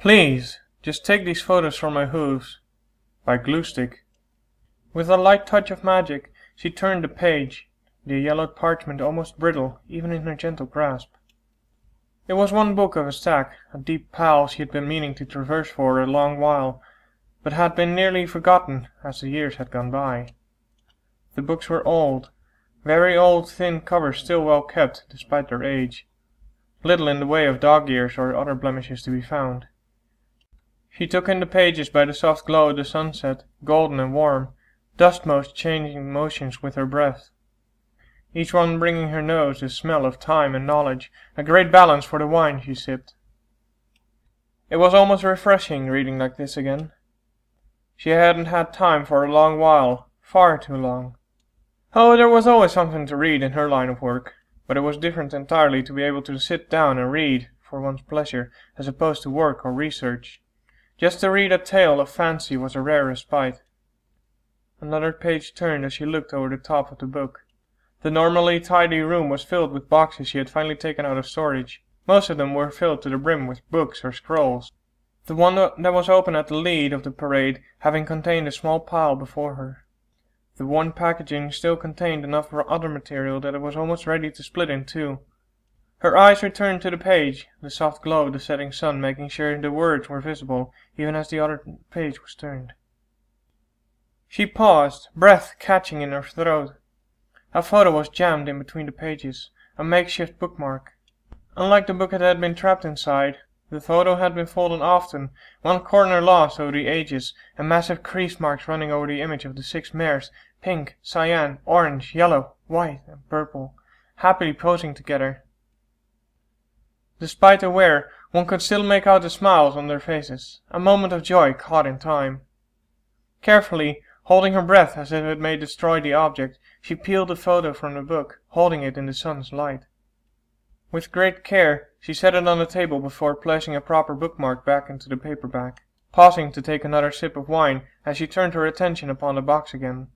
Please, just take these photos for my Hooves, by Gluestick. With a light touch of magic, she turned the page, the yellowed parchment almost brittle, even in her gentle grasp. It was one book of a stack, a deep pile she had been meaning to traverse for a long while, but had been nearly forgotten as the years had gone by. The books were old, very old, thin covers still well kept, despite their age. Little in the way of dog-ears or other blemishes to be found. She took in the pages by the soft glow of the sunset, golden and warm, dust-motes changing motions with her breath. Each one bringing her nose the smell of time and knowledge, a great balance for the wine she sipped. It was almost refreshing reading like this again. She hadn't had time for a long while, far too long. Oh, there was always something to read in her line of work, but it was different entirely to be able to sit down and read for one's pleasure, as opposed to work or research. Just to read a tale of fancy was a rare respite. Another page turned as she looked over the top of the book. The normally tidy room was filled with boxes she had finally taken out of storage. Most of them were filled to the brim with books or scrolls. The one that was open at the lead of the parade having contained a small pile before her. The one packaging still contained enough for other material that it was almost ready to split in two. Her eyes returned to the page, the soft glow of the setting sun making sure the words were visible, even as the other page was turned. She paused, breath catching in her throat. A photo was jammed in between the pages, a makeshift bookmark. Unlike the book it had been trapped inside, the photo had been folded often, one corner lost over the ages, and massive crease marks running over the image of the 6 mares, pink, cyan, orange, yellow, white, and purple, happily posing together. Despite the wear, one could still make out the smiles on their faces, a moment of joy caught in time. Carefully, holding her breath as if it may destroy the object, she peeled the photo from the book, holding it in the sun's light. With great care, she set it on the table before placing a proper bookmark back into the paperback, pausing to take another sip of wine as she turned her attention upon the box again.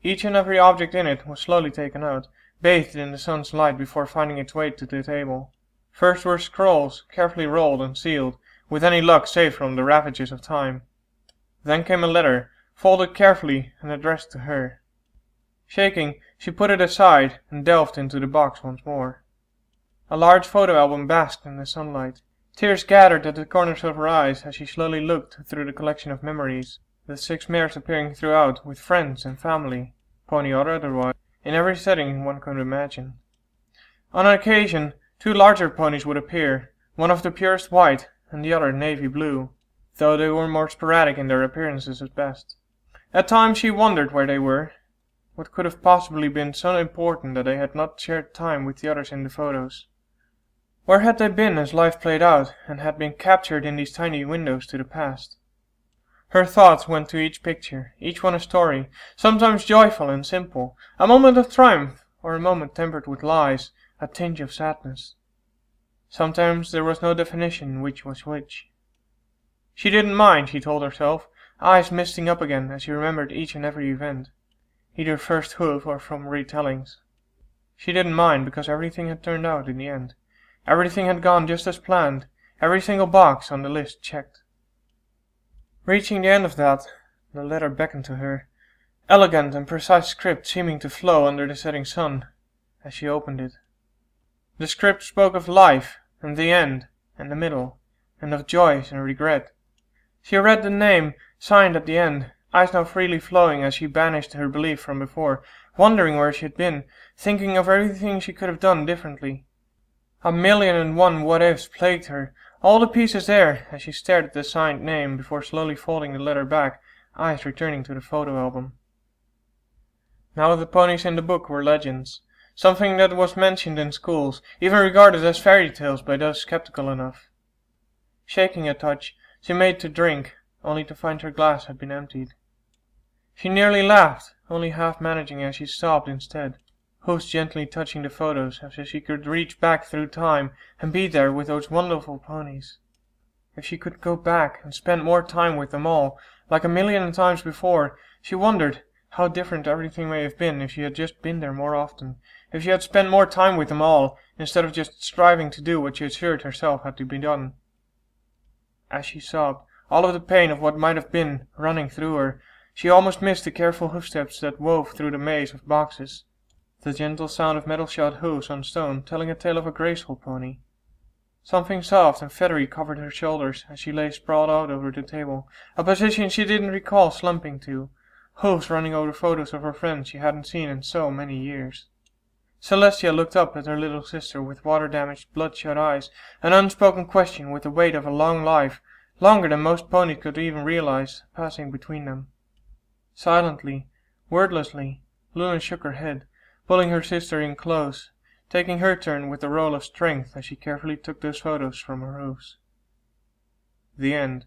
Each and every object in it was slowly taken out, bathed in the sun's light before finding its way to the table. First were scrolls, carefully rolled and sealed, with any luck saved from the ravages of time. Then came a letter, folded carefully and addressed to her. Shaking, she put it aside and delved into the box once more. A large photo album basked in the sunlight. Tears gathered at the corners of her eyes as she slowly looked through the collection of memories, the 6 mares appearing throughout with friends and family, pony or otherwise, in every setting one could imagine. On an occasion, 2 larger ponies would appear, one of the purest white and the other navy blue, though they were more sporadic in their appearances at best. At times she wondered where they were. What could have possibly been so important that they had not shared time with the others in the photos? Where had they been as life played out and had been captured in these tiny windows to the past? Her thoughts went to each picture, each one a story, sometimes joyful and simple, a moment of triumph or a moment tempered with lies, a tinge of sadness. Sometimes there was no definition which was which. She didn't mind, she told herself, eyes misting up again as she remembered each and every event, either first hoof or from retellings. She didn't mind because everything had turned out in the end. Everything had gone just as planned, every single box on the list checked. Reaching the end of that, the letter beckoned to her, elegant and precise script seeming to flow under the setting sun, as she opened it. The script spoke of life, and the end, and the middle, and of joys and regret. She read the name, signed at the end, eyes now freely flowing as she banished her belief from before, wondering where she had been, thinking of everything she could have done differently. 1,000,001 what-ifs plagued her, all the pieces there, as she stared at the signed name before slowly folding the letter back, eyes returning to the photo album. Now the ponies in the book were legends, something that was mentioned in schools, even regarded as fairy tales by those skeptical enough. Shaking a touch, she made to drink, only to find her glass had been emptied. She nearly laughed, only half managing as she sobbed instead, Hooves gently touching the photos as if she could reach back through time and be there with those wonderful ponies. If she could go back and spend more time with them all, like 1,000,000 times before, she wondered how different everything may have been if she had just been there more often, if she had spent more time with them all, instead of just striving to do what she assured herself had to be done. as she sobbed, all of the pain of what might have been running through her. She almost missed the careful hoofsteps that wove through the maze of boxes, the gentle sound of metal-shod hooves on stone telling a tale of a graceful pony. Something soft and feathery covered her shoulders as she lay sprawled out over the table, a position she didn't recall slumping to, hooves running over photos of her friends she hadn't seen in so many years. Celestia looked up at her little sister with water-damaged, bloodshot eyes, an unspoken question with the weight of a long life, longer than most ponies could even realize, passing between them. Silently, wordlessly, Luna shook her head, pulling her sister in close, taking her turn with the role of strength as she carefully took those photos from her hooves. The end.